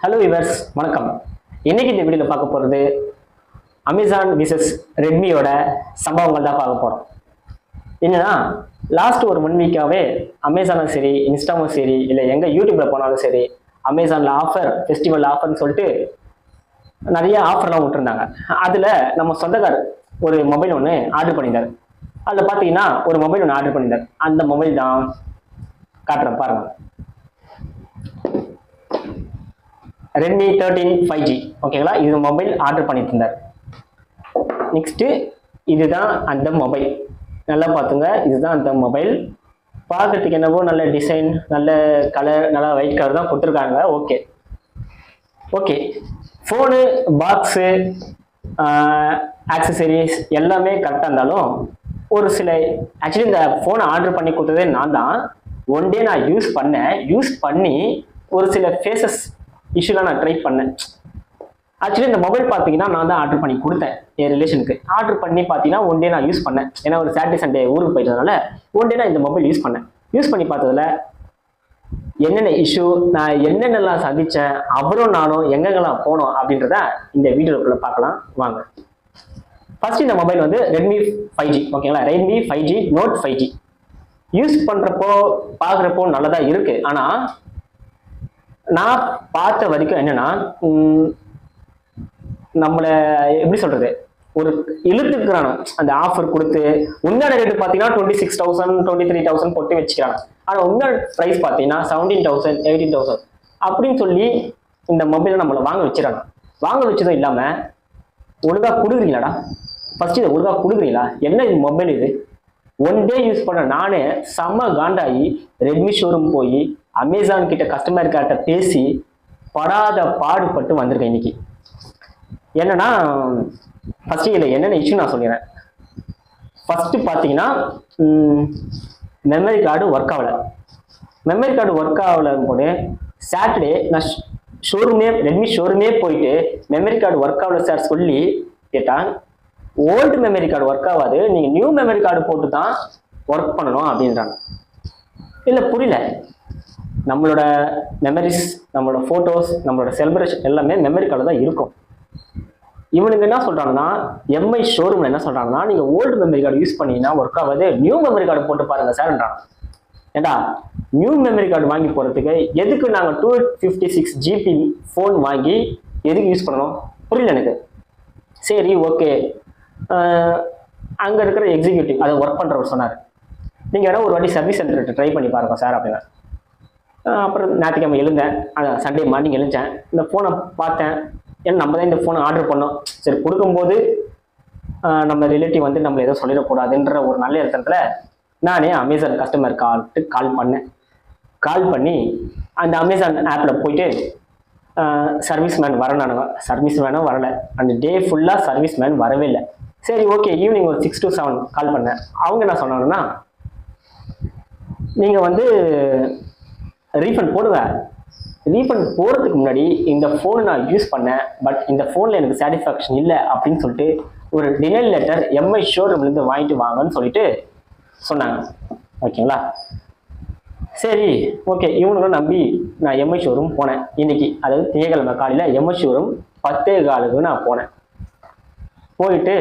Hello viewers, வணக்கம். இன்னைக்கு இந்த வீடியோவில் பார்க்க போகிறது அமேசான் விசஸ் ரெட்மியோட சம்பவங்கள் தான் பார்க்க போகிறோம். என்னன்னா, லாஸ்ட் ஒரு 1 வீக்காகவே அமேசானும் சரி, இன்ஸ்டாவும் சரி, இல்லை எங்கே யூடியூப்பில் போனாலும் சரி, அமேசானில் ஆஃபர், ஃபெஸ்டிவல் ஆஃபர்னு சொல்லிட்டு நிறைய ஆஃபர்லாம் விட்டுருந்தாங்க. அதில் நம்ம சொந்தக்கார் ஒரு மொபைல் ஒன்று ஆர்டர் பண்ணியிருந்தார். அதில் பார்த்தீங்கன்னா ஒரு மொபைல் ஒன்று ஆர்டர் பண்ணியிருந்தார். அந்த மொபைல் தான் காட்டுறேன் பாருங்கள். Redmi 13 5G. ஓகேங்களா, இது மொபைல் ஆர்டர் பண்ணிட்டு இருந்தார். நெக்ஸ்ட்டு இதுதான் அந்த மொபைல். நல்லா பார்த்துங்க, இதுதான் அந்த மொபைல். பார்க்கறதுக்கு என்னவோ நல்ல டிசைன், நல்ல கலர், நல்லா ஒயிட் கலர் தான் கொடுத்துருக்காங்க. Okay okay phone, box, accessories எல்லாமே கரெக்டாக இருந்தாலும் ஒரு சில ஆக்சுவலி இந்த ஃபோனை ஆர்டர் பண்ணி கொடுத்ததே நான் தான். ஒன் டே நான் யூஸ் பண்ணி ஒரு சில ஃபேஸஸ் இஷ்யூலாம் நான் ட்ரை பண்ணேன். ஆக்சுவலி இந்த மொபைல் பார்த்தீங்கன்னா நான் தான் ஆர்டர் பண்ணி கொடுத்தேன் என் ரிலேஷனுக்கு. ஆர்டர் பண்ணி பார்த்தீங்கன்னா ஒன் டே நான் யூஸ் பண்ணேன். ஏன்னா ஒரு சாட்டர்டே சண்டே ஊருக்கு போயிட்டதுனால ஒன் டே நான் இந்த மொபைல் யூஸ் பண்ணேன். யூஸ் பண்ணி பார்த்ததுல என்னென்ன இஷ்யூ, நான் என்னென்னலாம் சந்தித்தேன், அவரும் நானும் எங்கெங்கெல்லாம் போனோம் அப்படின்றத இந்த வீடியோக்குள்ளே பார்க்கலாம் வாங்க. ஃபர்ஸ்ட் இந்த மொபைல் வந்து ரெட்மி 5G. ஓகேங்களா, Redmi 5G Note 5G use பண்ணுறப்போ பார்க்குறப்போ நல்லதாக இருக்குது. ஆனால் நான் பார்த்த வரைக்கும் என்னன்னா, நம்மளை எப்படி சொல்றது, ஒரு இழுத்துக்கிறாங்க. அந்த ஆஃபர் கொடுத்து உண்மையான ரேட்டு பார்த்தீங்கன்னா 26,000 23,000 போட்டு வச்சுக்கிறாங்க. ஆனால் உண்மையான ப்ரைஸ் பார்த்தீங்கன்னா 17,000 18,000 அப்படின்னு சொல்லி இந்த மொபைலை நம்மளை வாங்க வச்சுறாங்க. வாங்க வச்சதும் இல்லாமல் ஒழுங்காக கொடுக்குறீங்களாடா, ஃபர்ஸ்ட் இதை ஒழுங்காக கொடுக்குறீங்களா? என்ன இது மொபைல் இது? ஒன் டே யூஸ் பண்ண நானே செம்ம காண்டாகி ரெட்மி ஷோரூம் போய் அமேசான் கிட்ட கஸ்டமர் கேர்ட்ட பேசி படாத பாடுபட்டு வந்திருக்கேன் இன்னைக்கு. என்னன்னா, ஃபர்ஸ்ட் இதில் என்னென்ன இஷ்யூ நான் சொல்லிடுறேன். ஃபர்ஸ்ட் பார்த்தீங்கன்னா மெமரி கார்டு ஒர்க் ஆகலை. மெமரி கார்டு ஒர்க் ஆகலைன்னு போது சாட்டர்டே நான் ரெட்மி ஷோரூமே போயிட்டு மெமரி கார்டு ஒர்க் ஆகலை சார் சொல்லி கேட்டால், ஓல்டு மெமரி கார்டு ஒர்க் ஆகாது, நீங்கள் நியூ மெமரி கார்டு போட்டு தான் ஒர்க் பண்ணணும் அப்படின்றாங்க. இல்லை புரியல. நம்மளோட மெமரிஸ், நம்மளோட ஃபோட்டோஸ், நம்மளோட செலிப்ரேஷன் எல்லாமே மெமரி கார்டு தான் இருக்கும். இவனுங்க என்ன சொல்கிறாங்கன்னா, எம்ஐ ஷோரூமில் என்ன சொல்கிறாங்கன்னா, நீங்கள் ஓல்டு மெமரி கார்டு யூஸ் பண்ணீங்கன்னா ஒர்க் ஆகாது, நியூ மெமரி கார்டு போட்டு பாருங்க சார்ன்றாங்க. ஏண்டா, நியூ மெமரி கார்டு வாங்கி போகிறதுக்கு எதுக்கு நாங்கள் 256 GB ஃபோன் வாங்கி எதுக்கு யூஸ் பண்ணணும்? புரியல எனக்கு. சரி ஓகே, அங்கே இருக்கிற எக்ஸிக்யூட்டிவ் அதை ஒர்க் பண்ணுறவர் சொன்னார், நீங்கள் வேணால் ஒரு வாட்டி சர்வீஸ் சென்டர்கிட்ட ட்ரை பண்ணி பாருங்க சார் அப்படின்னா. அப்புறம் ஞாயிற்றுக்கிழமை எழுந்தேன், சண்டே மார்னிங் எழுந்தேன், இந்த ஃபோனை பார்த்தேன். ஏன்னா நம்ம தான் இந்த ஃபோனை ஆர்டர் பண்ணோம், சரி கொடுக்கும்போது நம்ம ரிலேட்டிவ் வந்து நம்மளை எதுவும் சொல்லிடக்கூடாதுன்ற ஒரு நல்ல இடத்துல நானே அமேசான் கஸ்டமர் கால் பண்ணேன். கால் பண்ணி அந்த அமேசான் ஆப்பில் போயிட்டு சர்வீஸ் மேன் வரனானுங்க. சர்வீஸ் மேனும் வரலை, அந்த டே ஃபுல்லாக சர்வீஸ் மேன் வரவே இல்லை. சரி ஓகே, ஈவினிங் ஒரு 6 to 7 கால் பண்ணேன். அவங்க என்ன சொன்னாங்கன்னா, நீங்கள் வந்து ரீஃபண்ட் போடுவேன். ரீஃபண்ட் போகிறதுக்கு முன்னாடி இந்த ஃபோனை நான் யூஸ் பண்ணேன், பட் இந்த ஃபோனில் எனக்கு சாட்டிஸ்ஃபேக்ஷன் இல்லை அப்படின்னு சொல்லிட்டு ஒரு டினைல் லெட்டர் எம்ஐ ஷோரூம்லேருந்து வாங்கிட்டு வாங்கன்னு சொல்லிட்டு சொன்னாங்க. ஓகேங்களா, சரி ஓகே, இவனுங்களும் நம்பி நான் எம்ஐ ஷோரூம் போனேன். இன்னைக்கு அதாவது திங்கட்கிழமை காலையில் எம்ஐ ஷோரூம் 10:15 நான் போனேன். போயிட்டு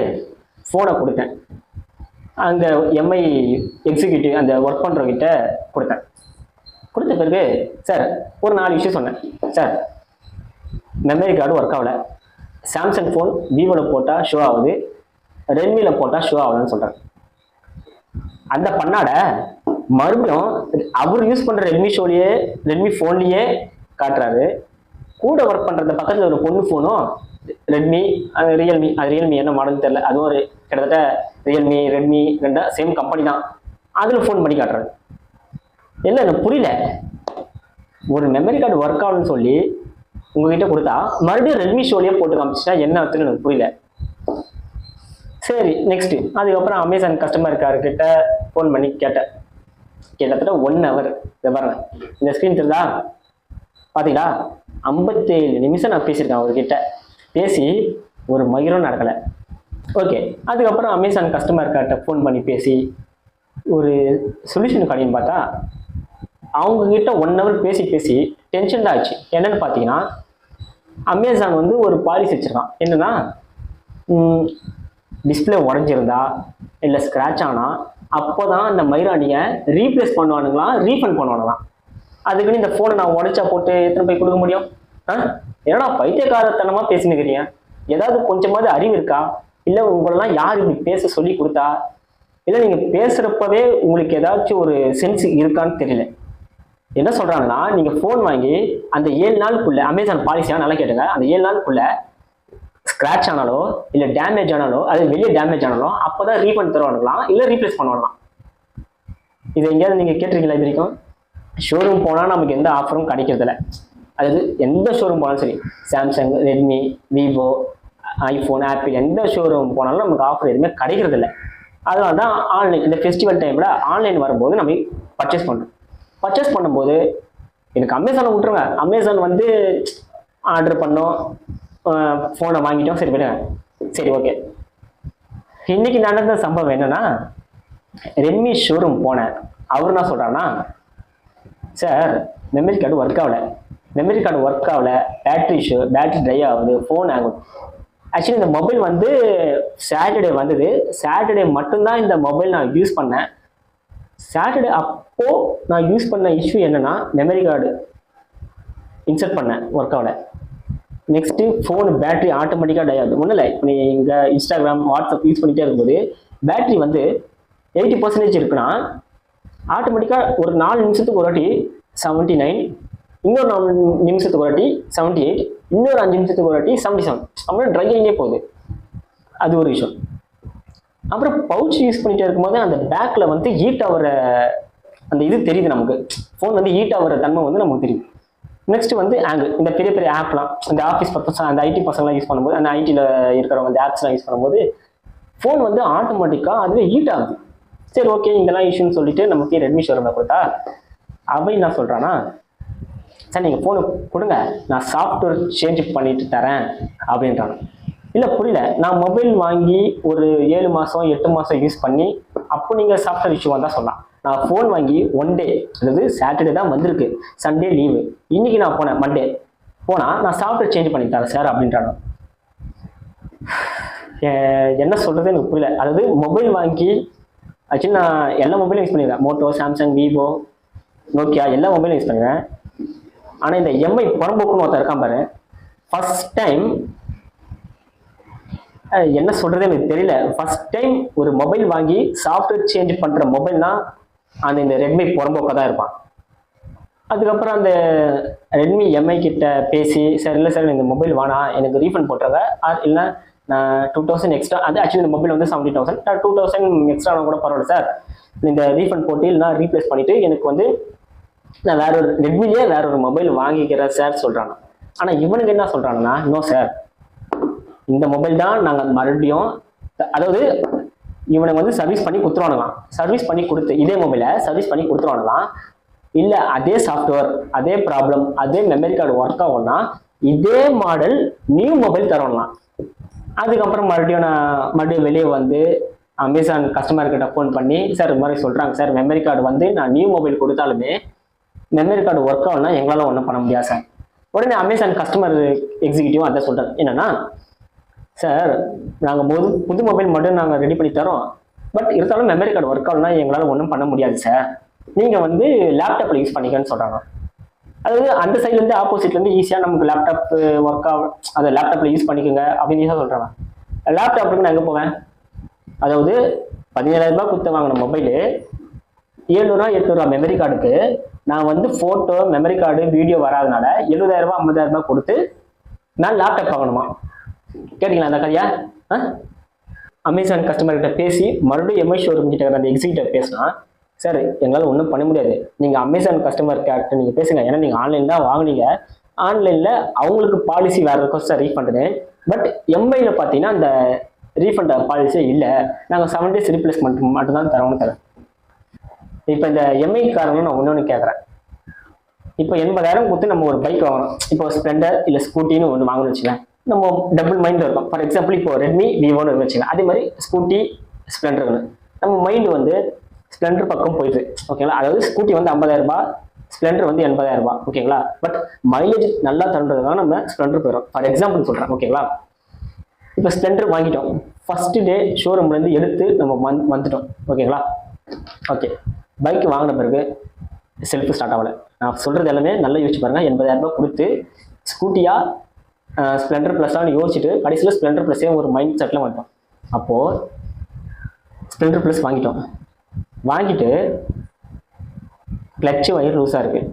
ஃபோனை கொடுத்தேன். அந்த எம்ஐ எக்ஸிக்யூட்டிவ் அந்த ஒர்க் பண்ணுறவங்கிட்ட கொடுத்தேன். கொடுத்த பிறகு சார் ஒரு 4 விஷயம் சொன்னேன். சார் மெமரி கார்டு ஒர்க் ஆகலை, சாம்சங் ஃபோன் விவோவில் போட்டால் ஷோ ஆகுது, ரெட்மியில் போட்டால் ஷோ ஆகுதுன்னு சொல்கிறேன். அந்த பண்ணாட மறுபடியும் அவர் யூஸ் பண்ணுற ரெட்மி ஃபோன்லேயே காட்டுறாரு. கூட ஒர்க் பண்ணுறது பக்கத்தில் ஒரு பொண்ணு ஃபோனும் ரெட்மி, ரியல்மி என்ன மாடல் தெரியல, அதுவும் ஒரு கிட்டத்தட்ட ரியல்மி ரெட்மி ரெண்டா சேம் கம்பெனி தான், அதில் ஃபோன் பண்ணி காட்டுறாரு. இல்லை எனக்கு புரியல. ஒரு மெமரி கார்டு ஒர்க் ஆகணும்னு சொல்லி உங்ககிட்ட கொடுத்தா மறுபடியும் ரெட்மி ஷோலேயே போட்டு காமிச்சிட்டா என்ன அர்த்தம்னு எனக்கு புரியல. சரி நெக்ஸ்ட்டு அதுக்கப்புறம் அமேசான் கஸ்டமர் கேர்கிட்ட ஃபோன் பண்ணி கேட்டேன். கிட்டத்தட்ட 1 hour. இதை பாருங்க, இந்த ஸ்க்ரீன் தெரியுதா பார்த்தீங்களா, 57 நிமிஷம் நான் பேசியிருக்கேன் அவர்கிட்ட. பேசி ஒரு மயிரும் நடக்கலை. ஓகே, அதுக்கப்புறம் அமேசான் கஸ்டமர் கேர்கிட்ட ஃபோன் பண்ணி பேசி ஒரு சொல்யூஷன் கிடைக்குன்னு பார்த்தா அவங்கக்கிட்ட 1 hour பேசி டென்ஷன் தான் ஆச்சு. என்னென்னு பார்த்தீங்கன்னா, அமேசான் வந்து ஒரு பாலிசி வச்சிருக்கான். என்னன்னா டிஸ்பிளே உடஞ்சிருந்தா இல்லை ஸ்க்ராட்ச் ஆனால் அப்போ தான் அந்த மைரானியை ரீப்ளேஸ் பண்ணுவானுங்களாம், ரீஃபண்ட் பண்ணுவானுங்களாம். அதுக்குன்னு இந்த ஃபோனை நான் உடைச்சா போட்டு எத்தனை போய் கொடுக்க முடியும்? ஏன்னா பைத்தியக்காரத்தனமாக பேசினுக்கிறீங்க. ஏதாவது கொஞ்சமாவது அறிவு இருக்கா? இல்லை உங்களெல்லாம் யார் இப்படி பேச சொல்லி கொடுத்தா? இல்லை நீங்கள் பேசுகிறப்பவே உங்களுக்கு ஏதாச்சும் ஒரு சென்ஸ் இருக்கான்னு தெரியல. என்ன சொல்கிறாங்கன்னா, நீங்கள் ஃபோன் வாங்கி அந்த 7 நாளுக்குள்ளே, அமேசான் பாலிசியாக நல்லா கேட்டுங்க, அந்த 7 நாளுக்குள்ளே ஸ்க்ராட்ச் ஆனாலோ இல்லை டேமேஜ் ஆனாலோ, அது வெளியே டேமேஜ் ஆனாலும் அப்போ தான் ரீஃபண்ட் தருவானுங்களாம், இல்லை ரீப்ளேஸ் பண்ணுவாங்களாம். இதை எங்கேயாவது நீங்கள் கேட்டிருக்கீங்களா? இது வரைக்கும் ஷோரூம் போனால் நமக்கு எந்த ஆஃபரும் கிடைக்கிறதில்ல. அதாவது எந்த ஷோரூம் போனாலும் சரி, Samsung, Redmi, Vivo, iPhone, apple, எந்த ஷோரூம் போனாலும் நமக்கு ஆஃபர் எதுவுமே கிடைக்கிறதில்ல. அதனால தான் ஆன்லைன், இந்த ஃபெஸ்டிவல் டைமில் ஆன்லைன் வரும்போது நம்ம பர்ச்சேஸ் பண்ணுறோம். பர்ச்சேஸ் பண்ணும்போது எனக்கு அமேசானை விட்டுருங்க, அமேசான் வந்து ஆர்டர் பண்ணோம், ஃபோனை வாங்கிட்டோம், சரி விடுங்க, சரி ஓகே. இன்னைக்கு நடந்த சம்பவம் என்னன்னா, ரெட்மி ஷோரூம் போனேன். அவர் என்ன சொல்கிறான்னா, சார் மெமரி கார்டு ஒர்க் ஆகலை, மெமரி கார்டு ஒர்க் ஆகலை, பேட்டரி இஷ்யூ, பேட்டரி ட்ரை ஆகுது, ஃபோன் ஆகும். ஆக்சுவலி இந்த மொபைல் வந்து சாட்டர்டே வந்தது, சாட்டர்டே மட்டும்தான் இந்த மொபைல் நான் யூஸ் பண்ணேன். சாட்டர்டே அப்போது நான் யூஸ் பண்ண இஷ்யூ என்னென்னா, மெமரி கார்டு இன்சர்ட் பண்ணேன், ஒர்க் ஆகலை. நெக்ஸ்ட்டு ஃபோனு பேட்டரி ஆட்டோமேட்டிக்காக டை ஆகுது. ஒன்றும் இல்லை, இப்போ நீங்கள் இன்ஸ்டாகிராம், வாட்ஸ்அப் யூஸ் பண்ணிகிட்டே இருக்கும்போது பேட்டரி வந்து 80% இருக்குன்னா ஆட்டோமேட்டிக்காக ஒரு 4 நிமிஷத்துக்கு ஒரு வாட்டி 79, இன்னொரு 4 நிமிஷத்துக்கு ஒரு வாட்டி 78, இன்னொரு 5 நிமிஷத்துக்கு ஒரு வாட்டி 77, அப்படின்னா ட்ரை ஆகியே போகுது. அது ஒரு விஷயம். அப்புறம் பவுச் யூஸ் பண்ணிகிட்டே இருக்கும்போது அந்த பேக்கில் வந்து ஹீட் ஆகிற அந்த இது தெரியுது நமக்கு, ஃபோன் வந்து ஹீட் ஆகிற தன்மை வந்து நமக்கு தெரியுது. நெக்ஸ்ட் வந்து ஆங்கிள், இந்த பெரிய பெரிய ஆப்லாம், இந்த ஆஃபீஸ் பர்பஸ், அந்த ஐடி பசங்களாம் யூஸ் பண்ணும்போது, அந்த ஐடியில் இருக்கிறவங்க அந்த ஆப்ஸ்லாம் யூஸ் பண்ணும்போது ஃபோன் வந்து ஆட்டோமேட்டிக்காக அதுவே ஹீட் ஆகுது. சரி ஓகே, இதெல்லாம் இஷ்யூன்னு சொல்லிட்டு நமக்கு ரெட்மி ஷோரூமில் கொடுத்தா, அவன் என்ன சொல்கிறான்னா, சார் நீங்கள் ஃபோனு கொடுங்க, நான் சாஃப்ட்வேர் சேஞ்ச் பண்ணிட்டு தரேன் அப்படின்றாங்க. இல்லை புரியல, நான் மொபைல் வாங்கி ஒரு 7 மாதம் 8 மாதம் யூஸ் பண்ணி அப்போ நீங்கள் சாஃப்ட்வேர் இஷ்யூ வந்தால் சொல்லலாம். நான் ஃபோன் வாங்கி 1 டே, அதாவது சாட்டர்டே தான் வந்திருக்கு, சண்டே லீவு, இன்னைக்கு நான் போனேன் மண்டே போனால் நான் சாஃப்ட்வேர் சேஞ்ச் பண்ணி தரேன் சார் அப்படின்றாங்க. என்ன சொல்கிறது எனக்கு புரியல. அதாவது மொபைல் வாங்கி ஆக்சுவலி நான் எல்லா மொபைலும் யூஸ் பண்ணிடுறேன், மோட்டோ, சாம்சங், விவோ, நோக்கியா, எல்லா மொபைலும் யூஸ் பண்ணிடுறேன். ஆனால் இந்த எம்ஐ புறம்போக்குன்னு ஒருத்தர் இருக்கான் பாரு, ஃபர்ஸ்ட் டைம் என்ன சொல்கிறது எனக்கு தெரியல, ஃபர்ஸ்ட் டைம் ஒரு மொபைல் வாங்கி சாஃப்ட்வேர் சேஞ்ச் பண்ணுற மொபைல்னா அந்த இந்த ரெட்மி புறம்போக்க தான் இருப்பான். அதுக்கப்புறம் அந்த ரெட்மி எம்ஐ கிட்ட பேசி, சார் இல்லை சார் இந்த மொபைல் வேணாம், எனக்கு ரீஃபண்ட் போட்டுருங்க, இல்லை நான் 2000 எக்ஸ்ட்ரா, அது ஆக்சுவலி இந்த மொபைல் வந்து 70,000, 2000 எக்ஸ்ட்ரா கூட பரவாயில்ல சார், இந்த ரீஃபண்ட் போட்டு இல்லைனா ரீப்ளேஸ் பண்ணிவிட்டு எனக்கு வந்து நான் வேற ஒரு ரெட்மிலேயே வேற ஒரு மொபைல் வாங்கிக்கிறேன் சார் சொல்கிறாங்க. ஆனால் இவனுக்கு என்ன சொல்கிறாங்கன்னா, நோ சார், இந்த மொபைல் தான் நாங்கள் மறுபடியும், அதாவது இவனுக்கு வந்து சர்வீஸ் பண்ணி கொடுத்துருவானுங்களாம், சர்வீஸ் பண்ணி கொடுத்து இதே மொபைலை சர்வீஸ் பண்ணி கொடுத்துருவானுங்களாம். இல்லை அதே சாஃப்ட்வேர், அதே ப்ராப்ளம், அதே மெமரி கார்டு ஒர்க் ஆகும்னா இதே மாடல் நியூ மொபைல் தரணும்லாம். அதுக்கப்புறம் மறுபடியும் வெளியே வந்து அமேசான் கஸ்டமர்கிட்ட ஃபோன் பண்ணி, சார் இது மாதிரி சொல்கிறாங்க சார், மெமரி கார்டு வந்து நான் நியூ மொபைல் கொடுத்தாலுமே மெமரி கார்டு ஒர்க் ஆகும்னா எங்களால் ஒன்றும் பண்ண முடியாது சார். உடனே அமேசான் கஸ்டமர் எக்ஸிக்யூட்டிவ் அதை சொல்கிறார், என்னன்னா சார் நாங்கள் புது மொபைல் மட்டும் நாங்கள் ரெடி பண்ணி தரோம், பட் இருந்தாலும் மெமரி கார்டு ஒர்க் ஆகும்னா எங்களால் ஒன்றும் பண்ண முடியாது சார், நீங்கள் வந்து லேப்டாப்பில் யூஸ் பண்ணிக்கன்னு சொல்கிறாங்க. அதாவது அந்த சைட்லேருந்து ஆப்போசிட்லேருந்து ஈஸியாக நமக்கு லேப்டாப் ஒர்க் ஆகும், அதை லேப்டாப்பில் யூஸ் பண்ணிக்கோங்க அப்படின்னு ஈஸியாக சொல்கிறாங்க. லேப்டாப்புக்கு நான் எங்கே போவேன்? அதாவது 17,000 ரூபாய் கொடுத்து வாங்கின மொபைலு 700 800 மெமரி கார்டுக்கு நான் வந்து ஃபோட்டோ, மெமரி கார்டு, வீடியோ வராதனால 70,000 ரூபாய் 50,000 ரூபாய் கொடுத்து நான் லேப்டாப் வாங்கணுமா? கேட்டீங்களா அந்த கதையா? அமேசான் கஸ்டமர்கிட்ட பேசி மறுபடியும் எம்ஐ ஷோரூம் கிட்ட அந்த எக்ஸிக்யூட்டிவ் பேசினா, சார் எங்களால் ஒன்றும் பண்ண முடியாது, நீங்கள் அமேசான் கஸ்டமர் கேர்கிட்ட நீங்கள் பேசுங்க, ஏன்னா நீங்கள் ஆன்லைன் தான் வாங்கினீங்க, ஆன்லைனில் அவங்களுக்கு பாலிசி வேறு இருக்கும் சார் ரீஃபண்டு, பட் எம்ஐயில் பார்த்தீங்கன்னா அந்த ரீஃபண்ட் பாலிசியே இல்லை, நாங்கள் 7 days ரீப்ளேஸ்மெண்ட் மட்டும்தான் தரோம்னு தரேன். இப்போ இந்த எம்ஐ காரணம் நான் ஒன்று கேட்குறேன், இப்போ 80,000 கொடுத்து நம்ம ஒரு பைக் வாங்கணும், இப்போ ஸ்ப்ளெண்டர் இல்லை ஸ்கூட்டின்னு ஒன்று வாங்கணும்னு வச்சுக்கேன், நம்ம டபுள் மைண்ட் இருக்கும். ஃபார் எக்ஸாம்பிள் இப்போ ரெட்மி விவோன்னு வச்சுக்கேன், அதே மாதிரி ஸ்கூட்டி ஸ்ப்ளெண்டர்னு நம்ம மைண்டு வந்து ஸ்ப்ளெண்டர் பக்கம் போயிட்டு, ஓகேங்களா? அதாவது ஸ்கூட்டி வந்து 50,000 ரூபாய், ஸ்ப்ளெண்டர் வந்து 80,000 ரூபாய், ஓகேங்களா. பட் மைலேஜ் நல்லா தருன்றதுதான் நம்ம ஸ்ப்ளெண்டர் போயிடும். ஃபார் எக்ஸாம்பிள் சொல்கிறேன், ஓகேங்களா. இப்போ ஸ்ப்ளெண்டர் வாங்கிட்டோம், ஃபர்ஸ்ட் டே ஷோரூம்லேருந்து எடுத்து நம்ம வந்துட்டோம், ஓகேங்களா. ஓகே, பைக் வாங்கின பிறகு செல்ஃப் ஸ்டார்ட் ஆகலை. நான் சொல்கிறது எல்லாமே நல்லா யோசிச்சு பாருங்கள். 80,000 ரூபாய் கொடுத்து ஸ்கூட்டியா ஸ்ப்ளெண்டர் ப்ளஸ்லாம் யோசிச்சுட்டு கடைசியில் ஸ்ப்ளெண்டர் ப்ளஸ்ஸே ஒரு மைண்ட் செட்டில் வந்துட்டோம். அப்போது ஸ்ப்ளெண்டர் ப்ளஸ் வாங்கிட்டோம், வாங்கிட்டு கிளச்சு வயர் லூஸாக இருக்குது,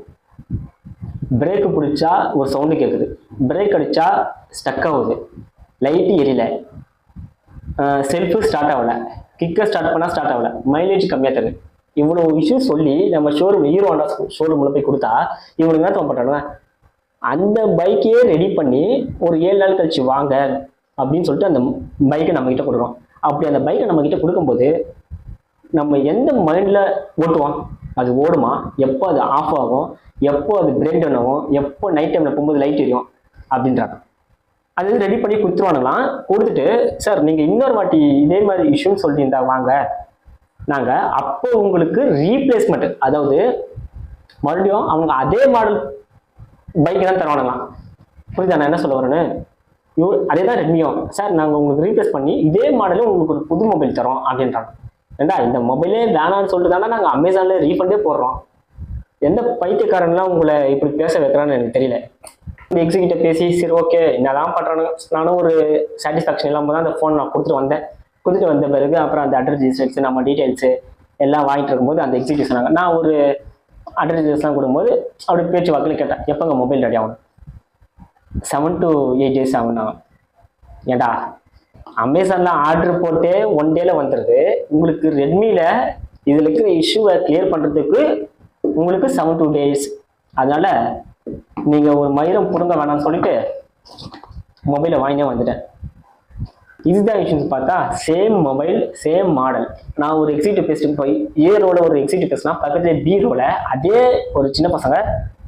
பிரேக்கு பிடிச்சா ஒரு சவுண்டு கேட்குது, பிரேக் அடித்தா ஸ்டக் ஆகுது, லைட்டு எரியல, செல்ஃபு ஸ்டார்ட் ஆகலை, கிக்கை ஸ்டார்ட் பண்ணால் ஸ்டார்ட் ஆகலை, மைலேஜ் கம்மியாக தருது. இவ்வளோ விஷயம் சொல்லி நம்ம ஷோரூம் ஹீரோ ஹோண்டா ஷோரூமில் போய் கொடுத்தா இவனுக்கு என்ன தோணுறாங்க, அந்த பைக்கையே ரெடி பண்ணி ஒரு 7 நாள் கழிச்சு வாங்க அப்படின்னு சொல்லிட்டு அந்த பைக்கை நம்மக்கிட்ட கொடுக்குறோம். அப்படி அந்த பைக்கை நம்மக்கிட்ட கொடுக்கும்போது நம்ம எந்த மைண்டில் ஓட்டுவோம், அது ஓடுமா, எப்போ அது ஆஃப் ஆகும், எப்போ அது பிரேக் டவுன் ஆகும், எப்போ நைட் டைமில் போகும்போது லைட் எரியும் அப்படின்றாங்க. அது ரெடி பண்ணி கொடுத்துருவானுங்களாம். கொடுத்துட்டு சார் நீங்கள் இன்னொரு வாட்டி இதே மாதிரி இஷ்யூன்னு சொல்லிட்டு வாங்க, நாங்கள் அப்போ உங்களுக்கு ரீப்ளேஸ்மெண்ட், அதாவது மறுபடியும் அவங்க அதே மாடல் பைக் தான் தருவானுங்களாம். புரியுதா நான் என்ன சொல்ல வரேன்னு? அதே தான் ரெட்மியும், சார் நாங்கள் உங்களுக்கு ரீப்ளேஸ் பண்ணி இதே மாடலும் உங்களுக்கு ஒரு புது மொபைல் தரோம் அப்படின்றாங்க. ஏண்டா இந்த மொபைலே வேணான்னு சொல்லிட்டு தானே நாங்கள் அமேசானில் ரீஃபண்டே போடுறோம். எந்த பைத்தியக்காரன்லாம் உங்களை இப்படி பேச வைக்கிறான்னு எனக்கு தெரியல. இந்த எக்ஸிகிட்ட பேசி சரி ஓகே என்னதான் பண்ணுறானு நானும் ஒரு சாட்டிஸ்ஃபேக்ஷன் இல்லாமல் தான் அந்த ஃபோன் நான் கொடுத்துட்டு வந்த பிறகு அப்புறம் அந்த அட்ரஸ் டீட்டெயில்ஸு நம்ம டீட்டெயில்ஸு எல்லாம் வாங்கிட்டு இருக்கும்போது அந்த எக்ஸிக்யூட்டிவ் சொன்னாங்க. நான் ஒரு அட்ரஸ் டீட்டெயில்ஸ்லாம் கொடுக்கும்போது அப்படி பேச்சு வாக்கில் கேட்டேன், எப்போங்க மொபைல் ரெடி ஆகணும்? 7 to 8 days ஆகும்னா. ஏண்டா அமேசானில் ஆர்டர் போட்டே 1 day வந்துடுது, உங்களுக்கு ரெட்மியில் இதில் இருக்கிற இஷ்யூவை கிளியர் பண்ணுறதுக்கு உங்களுக்கு 7 to 8 days. அதனால் நீங்கள் ஒரு மயிரம் பிடுங்க வேணாம்னு சொல்லிட்டு மொபைலை வாங்கினே வந்துட்டேன். இதுதான் இஷ்யூஸ். பார்த்தா சேம் மொபைல் சேம் மாடல். நான் ஒரு எக்ஸிக்யூட்டிவ் பேசிட்டு போய் ஏ ரோல ஒரு எக்ஸிக்யூட்டிவ் பேசினா பக்கத்துல பி ரோல அதே ஒரு சின்ன பசங்க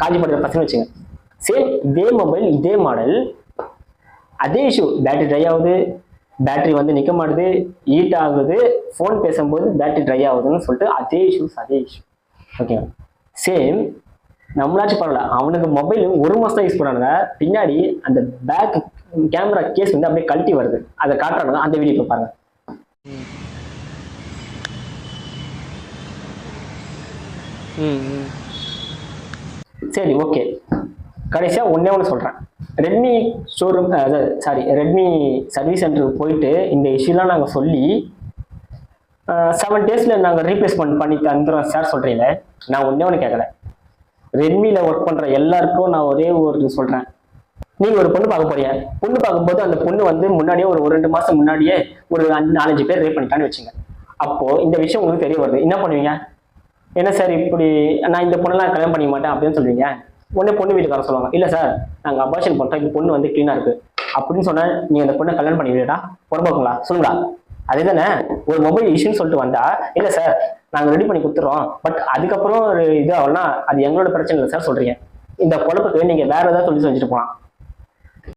காஞ்சி படுற பசங்க வச்சுங்க, சேம் இதே மொபைல் இதே மாடல் அதே இஷ்யூ, பேட்டரி ட்ரை ஆகுது, பேட்டரி வந்து நிற்க மாட்டுது, ஹீட் ஆகுது, ஃபோன் பேசும்போது பேட்டரி ட்ரை ஆகுதுன்னு சொல்லிட்டு அதே இஷ்யூ. ஓகேவா? சேம் நம்மளாச்சும் பரவாயில்ல, அவனுக்கு மொபைல் 1 மாதம் தான் யூஸ் பண்ணானுங்க, பின்னாடி அந்த பேக் கேமரா கேஸ் வந்து அப்படியே கழட்டி வருது, அதை காட்டுறாங்க. அந்த வீடியோ இப்போ பாருங்க. சரி ஓகே, கடைசியாக ஒன்று சொல்கிறேன். ரெட்மி ஷோரூம் ரெட்மி சர்வீஸ் சென்டருக்கு போயிட்டு இந்த இஷ்யூலாம் நாங்கள் சொல்லி 7 days நாங்கள் ரீப்ளேஸ்மெண்ட் பண்ணி தந்துடுறோம் சார் சொல்கிறீங்களே. நான் ஒன்று கேட்கல, ரெட்மியில் ஒர்க் பண்ணுற எல்லாருக்கும் நான் ஒரே ஒரு சொல்கிறேன். நீங்கள் ஒரு பொண்ணு பார்க்க போறீங்க, பொண்ணு பார்க்கும்போது அந்த பொண்ணு வந்து முன்னாடியே ஒரு 2 மாதம் முன்னாடியே ஒரு 4-5 பேர் ரேப் பண்ணிட்டான்னு வச்சுங்க. அப்போது இந்த விஷயம் உங்களுக்கு தெரிய வருது, என்ன பண்ணுவீங்க? என்ன சார் இப்படி நான் இந்த பொண்ணெல்லாம் கல்யாணம் பண்ணிக்க மாட்டேன் அப்படின்னு சொல்லுவீங்க. உடனே பொண்ணு வீட்டுக்காரன் சொல்லுவாங்க, இல்லை சார் நாங்கள் அபார்ஷன் பண்ணுறோம், இப்போ பொண்ணு வந்து க்ளீனாக இருக்குது அப்படின்னு சொன்னால் நீங்கள் அந்த பொண்ணை கல்யாணம் பண்ணிவிடா பொறுப்பாங்களா சொல்லுங்களா? அதே தானே ஒரு மொபைல் இஷ்யூன்னு சொல்லிட்டு வந்தா, இல்லை சார் நாங்கள் ரெடி பண்ணி கொடுத்துறோம், பட் அதுக்கப்புறம் இது ஆகும்னா அது எங்களோட பிரச்சனை இல்லை சார் சொல்கிறீங்க. இந்த பொழப்புக்கு நீங்கள் வேறு ஏதாவது சொல்லி செஞ்சுட்டு போகலாம்.